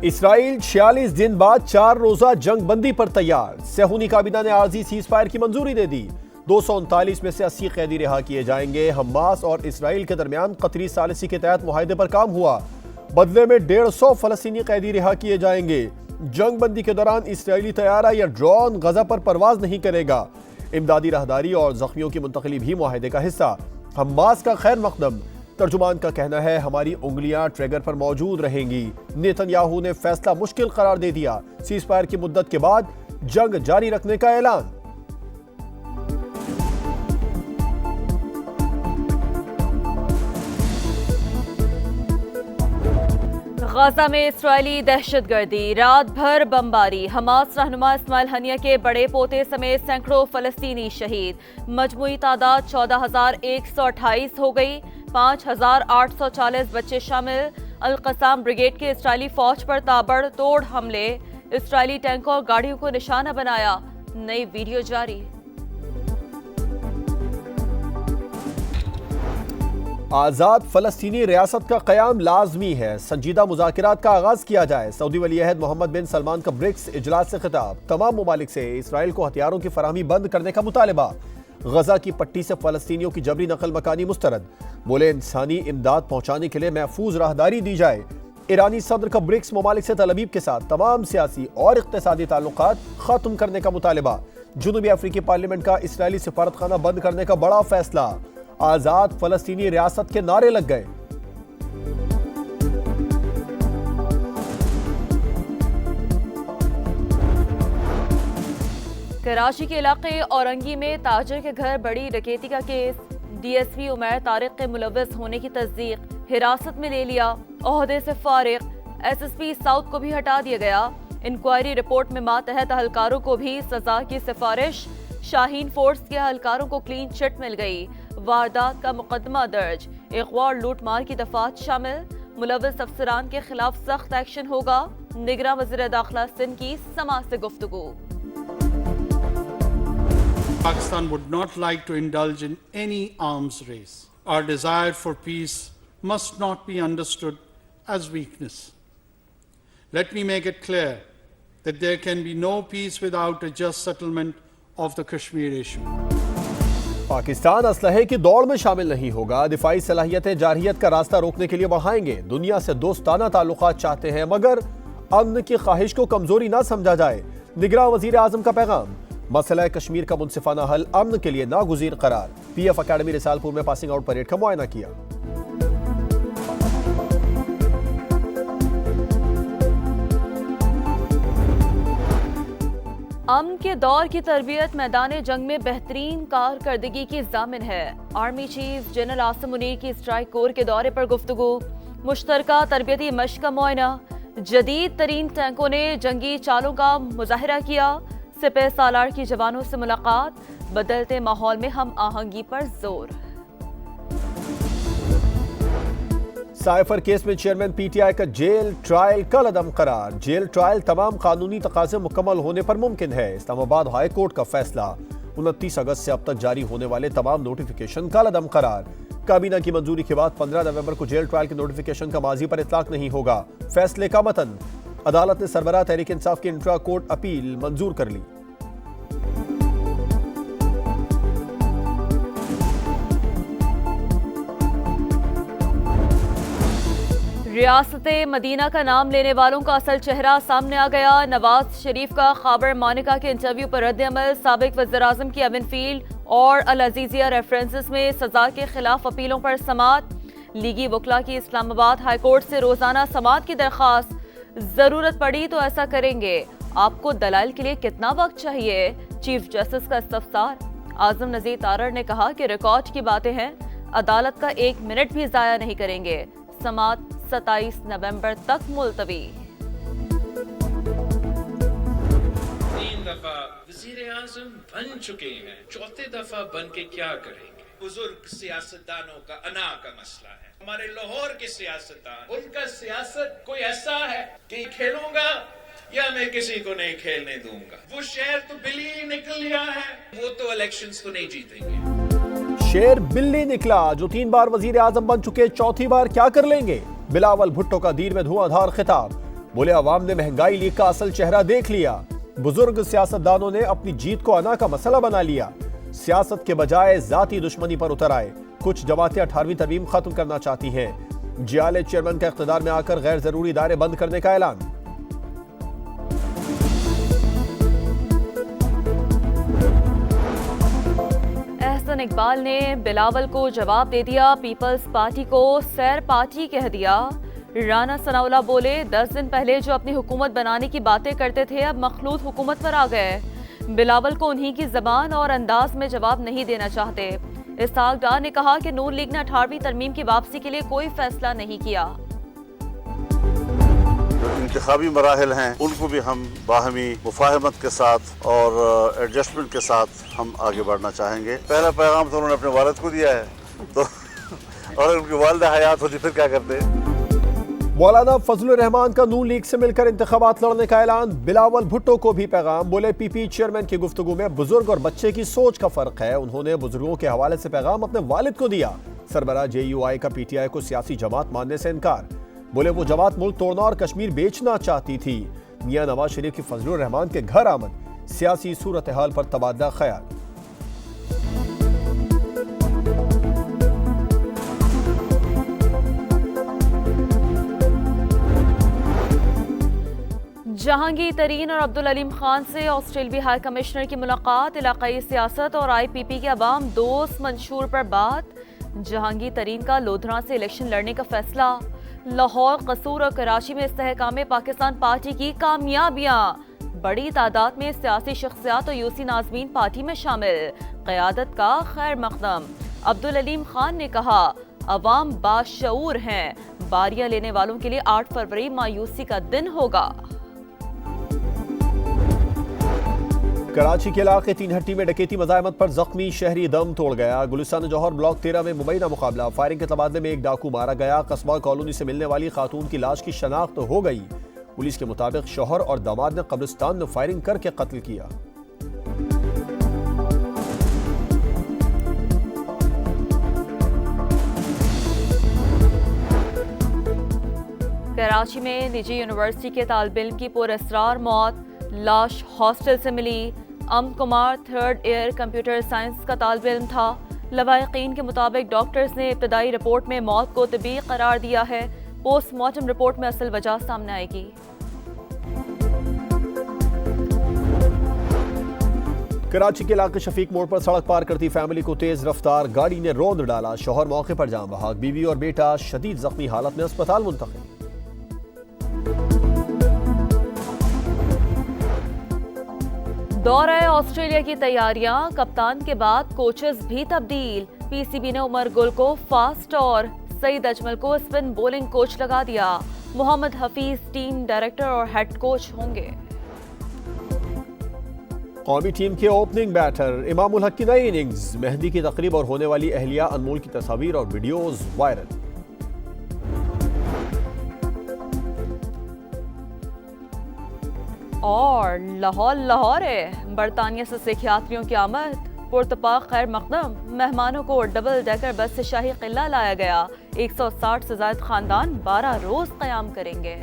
اسرائیل 46 دن بعد 4 روزہ جنگ بندی پر تیار۔ صہیونی کابینہ نے عارضی سیز فائر کی منظوری دے دی۔ 239 میں سے 80 قیدی رہا کیے جائیں گے۔ حماس اور اسرائیل کے درمیان قطری ثالثی کے تحت معاہدے پر کام ہوا۔ بدلے میں 150 فلسطینی قیدی رہا کیے جائیں گے۔ جنگ بندی کے دوران اسرائیلی طیارہ یا ڈرون غزہ پر پرواز نہیں کرے گا۔ امدادی راہداری اور زخمیوں کی منتقلی بھی معاہدے کا حصہ۔ حماس کا خیر مقدم، ترجمان کا کہنا ہے ہماری انگلیاں ٹریگر پر موجود رہیں گی۔ نیتن یاہو نے فیصلہ مشکل قرار دے دیا۔ سیز فائر کی مدت کے بعد جنگ جاری رکھنے کا اعلان۔ غزہ میں اسرائیلی دہشت گردی، رات بھر بمباری، حماس رہنما اسماعیل ہنیہ کے بڑے پوتے سمیت سینکڑوں فلسطینی شہید، مجموعی تعداد 14,128 ہو گئی، 5,840 بچے شامل۔ القسام بریگیڈ کے اسرائیلی فوج پر تابڑ توڑ حملے، اسرائیلی ٹینکوں اور گاڑیوں کو نشانہ بنایا، نئی ویڈیو جاری۔ آزاد فلسطینی ریاست کا قیام لازمی ہے، سنجیدہ مذاکرات کا آغاز کیا جائے۔ سعودی ولی عہد محمد بن سلمان کا برکس اجلاس سے خطاب، تمام ممالک سے اسرائیل کو ہتھیاروں کی فراہمی بند کرنے کا مطالبہ۔ غزہ کی پٹی سے فلسطینیوں کی جبری نقل مکانی مسترد، بولے انسانی امداد پہنچانے کے لیے محفوظ راہداری دی جائے۔ ایرانی صدر کا برکس ممالک سے تل ابیب کے ساتھ تمام سیاسی اور اقتصادی تعلقات ختم کرنے کا مطالبہ۔ جنوبی افریقی پارلیمنٹ کا اسرائیلی سفارتخانہ بند کرنے کا بڑا فیصلہ۔ آزاد فلسطینی ریاست کے نعرے لگ گئے۔ کراچی کے علاقے اورنگی میں تاجر کے گھر بڑی ڈکیتی کا case, D S P Umair Tariq کے ملوث ہونے کی تصدیق، حراست میں لے لیا، عہدے سے فارغ۔ ایس ایس پی ساؤتھ کو بھی ہٹا دیا گیا۔ انکوائری رپورٹ میں ماتحت اہلکاروں کو بھی سزا کی سفارش۔ شاہین فورس کے اہلکاروں کو کلین چٹ مل گئی۔ واردات کا مقدمہ درج، اغوا اور لوٹ مار کی دفعات شامل۔ ملوث افسران کے خلاف سخت ایکشن ہوگا۔ نگراں وزیر داخلہ سندھ کی سماعت سے گفتگو۔ Pakistan would not like to indulge in any arms race. Our desire for peace must not be understood as weakness. Let me make it clear that there can be no peace without a just settlement of the Kashmir issue. Pakistan اسلحے کی دوڑ میں شامل نہیں ہوگا، دفاعی صلاحیتیں جارحیت کا راستہ روکنے کے لیے بڑھائیں گے۔ دنیا سے دوستانہ تعلقات چاہتے ہیں مگر امن کی خواہش کو کمزوری نہ سمجھا جائے۔ نگراں وزیر اعظم کا پیغام، مسئلہ کشمیر کا منصفانہ حل امن کے لیے ناگزیر قرار۔ پی ایف اکیڈمی رسال پور میں پاسنگ آؤٹ پریڈ کا معائنہ کیا۔ امن کے دور کی تربیت میدان جنگ میں بہترین کارکردگی کی ضامن ہے۔ Army chief general Asim Munir کی اسٹرائیک کور کے دورے پر گفتگو، مشترکہ تربیتی مشق کا معائنہ۔ جدید ترین ٹینکوں نے جنگی چالوں کا مظاہرہ کیا۔ سپہ سالار کی جوانوں سے ملاقات، بدلتے ماحول میں ہم آہنگی پر زور۔ سائفر کیس میں چیئرمین پی ٹی آئی کا جیل ٹرائل کل عدم قرار۔ جیل ٹرائل تمام قانونی تقاضے مکمل ہونے پر ممکن ہے۔ اسلام آباد ہائی کورٹ کا فیصلہ، 29 اگست سے اب تک جاری ہونے والے تمام نوٹیفیکیشن کل عدم قرار۔ کابینہ کی منظوری کے بعد 15 نومبر کو جیل ٹرائل کے نوٹیفیکیشن کا ماضی پر اطلاق نہیں ہوگا۔ فیصلے کا متن، عدالت نے سربراہ تحریک انصاف کی انٹرا کورٹ اپیل منظور کر لی۔ ریاست مدینہ کا نام لینے والوں کا اصل چہرہ سامنے آ گیا۔ نواز شریف کا خابر مانیکا کے انٹرویو پر رد عمل، سابق وزیراعظم کی ایون فیلڈ اور العزیزیہ ریفرنسز میں سزا کے خلاف اپیلوں پر سماعت۔ لیگی وکلاء کی اسلام آباد ہائی کورٹ سے روزانہ سماعت کی درخواست، ضرورت پڑی تو ایسا کریں گے۔ آپ کو دلائل کے لیے کتنا وقت چاہیے؟ چیف جسٹس کا استفسار۔ اعظم نذیر تارڑ نے کہا کہ ریکارڈ کی باتیں ہیں، عدالت کا 1 منٹ بھی ضائع نہیں کریں گے۔ سماعت 27 نومبر تک ملتوی۔ 3 دفعہ وزیر اعظم بن چکے ہیں، 4تھی دفعہ بن کے کیا کریں گے؟ بزرگ سیاستدانوں کا انا کا مسئلہ ہے۔ ہمارے لاہور کے سیاستدان، ان کا سیاست کوئی ایسا ہے کہ کھیلوں گا یا میں کسی کو نہیں کھیلنے دوں گا۔ وہ شہر تو بلی نکل لیا ہے، وہ تو الیکشنز تو نہیں جیتیں گے۔ شیر بلی نکلا، جو 3 بار وزیر اعظم بن چکے 4تھی بار کیا کر لیں گے؟ بلاول بھٹو کا دیر میں دھواں دھار خطاب، بولے عوام نے مہنگائی لیگ کا اصل چہرہ دیکھ لیا، بزرگ سیاستدانوں نے اپنی جیت کو انا کا مسئلہ بنا لیا، سیاست کے بجائے ذاتی دشمنی پر اتر آئے، کچھ جماعتیں 18ویں ترمیم ختم کرنا چاہتی ہیں، جیالے چیئرمین کا اقتدار میں آ کر غیر ضروری ادارے بند کرنے کا اعلان۔ احسن اقبال نے بلاول کو جواب دے دیا، پیپلز پارٹی کو سیر پارٹی کہہ دیا۔ رانا ثناءاللہ بولے 10 دن پہلے جو اپنی حکومت بنانے کی باتیں کرتے تھے اب مخلوط حکومت پر آ گئے، بلاول کو انہی کی زبان اور انداز میں جواب نہیں دینا چاہتے۔ اسحاق ڈار نے کہا کہ نون لیگ نے 18ویں ترمیم کی واپسی کے لیے کوئی فیصلہ نہیں کیا۔ جو انتخابی مراحل ہیں ان کو بھی ہم باہمی مفاہمت کے ساتھ اور ایڈجسٹمنٹ کے ساتھ ہم آگے بڑھنا چاہیں گے۔ پہلا پیغام تو انہوں نے اپنے والد کو دیا ہے تو اور ان کی والدہ حیات ہوتی پھر کیا کرتے۔ مولانا فضل الرحمان کا نون لیگ سے مل کر انتخابات لڑنے کا اعلان، بلاول بھٹو کو بھی پیغام، بولے پی پی چیئرمین کی گفتگو میں بزرگ اور بچے کی سوچ کا فرق ہے، انہوں نے بزرگوں کے حوالے سے پیغام اپنے والد کو دیا۔ سربراہ جے یو آئی کا پی ٹی آئی کو سیاسی جماعت ماننے سے انکار، بولے وہ جماعت ملک توڑنا اور کشمیر بیچنا چاہتی تھی۔ میاں نواز شریف کی فضل الرحمان کے گھر آمد، سیاسی صورتحال پر تبادلہ خیال۔ جہانگیر ترین اور عبدالعلیم خان سے آسٹریلوی ہائی کمشنر کی ملاقات، علاقائی سیاست اور آئی پی پی کے عوام دوست منشور پر بات۔ جہانگیر ترین کا لودھراں سے الیکشن لڑنے کا فیصلہ، لاہور، قصور اور کراچی میں استحکام پاکستان پارٹی کی کامیابیاں، بڑی تعداد میں سیاسی شخصیات اور یوسی ناظمین پارٹی میں شامل، قیادت کا خیر مقدم۔ عبدالعلیم خان نے کہا عوام باشعور ہیں، باریاں لینے والوں کے لیے 8 فروری مایوسی کا دن ہوگا۔ کراچی کے علاقے تین ہٹی میں ڈکیتی مزاحمت پر زخمی شہری دم توڑ گیا، گلستان جوہر بلاک 13 میں مبینہ مقابلہ، فائرنگ کے تبادلے میں ایک ڈاکو مارا گیا، قصبہ کالونی سے ملنے والی خاتون کی لاش کی شناخت ہو گئی، پولیس کے مطابق شوہر اور داماد نے قبرستان میں فائرنگ کر کے قتل کیا۔ کراچی میں نجی یونیورسٹی کے طالب علم کی پراسرار موت، لاش ہاسٹل سے ملی۔ ام Kumar 3rd year computer science کا طالب علم تھا، لواحقین کے مطابق ڈاکٹرز نے ابتدائی رپورٹ میں موت کو طبی قرار دیا ہے، پوسٹ مارٹم رپورٹ میں اصل وجہ سامنے آئے گی۔ کراچی کے علاقے شفیق موڑ پر سڑک پار کرتی فیملی کو تیز رفتار گاڑی نے روند ڈالا، شوہر موقع پر جان بحق، بیوی اور بیٹا شدید زخمی حالت میں اسپتال منتقل۔ دورہ آسٹریلیا کی تیاریاں، کپتان کے بعد کوچز بھی تبدیل، پی سی بی نے عمر گل کو فاسٹ اور سعید اجمل کو اسپن بولنگ کوچ لگا دیا، محمد حفیظ ٹیم ڈائریکٹر اور ہیڈ کوچ ہوں گے۔ قومی ٹیم کے اوپننگ بیٹر امام الحق کی نئی اننگز، مہندی کی تقریب اور ہونے والی اہلیہ انمول کی تصاویر اور ویڈیوز وائرل۔ اور لاہور ہے، برطانیہ سے سکھ یاتریوں کی آمد، پرتپاک خیر مقدم، مہمانوں کو ڈبل ڈیکر بس سے شاہی قلعہ لایا گیا، 160 سے زائد خاندان 12 روز قیام کریں گے۔